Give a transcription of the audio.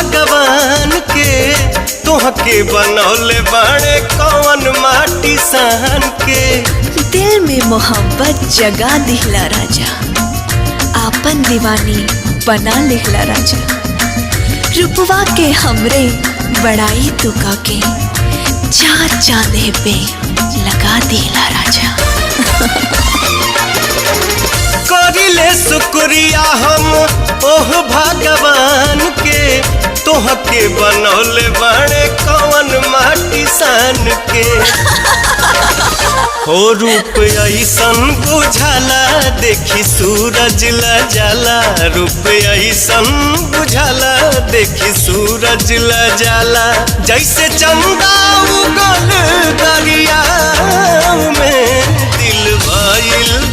भगवान के तोहके बनौले बाड़े कौन माटी सान के। दिल में मोहब्बत जगा दिहला राजा, आपन दीवानी बना लिहला राजा। रूपवा के हमरे बड़ाई तुका के चार चांदे पे लगा दिहला राजा। करिले शुक्रिया हम ओह भगवान के तोहके बनौले बाड़े कौन माटी सान के। हो रूप ऐसन बुझाला देखी सूरज ला जाला, रूप ऐसन बुझाला देखी सूरज ला जाला। जैसे चंदा उगल दरिया में दिल भइल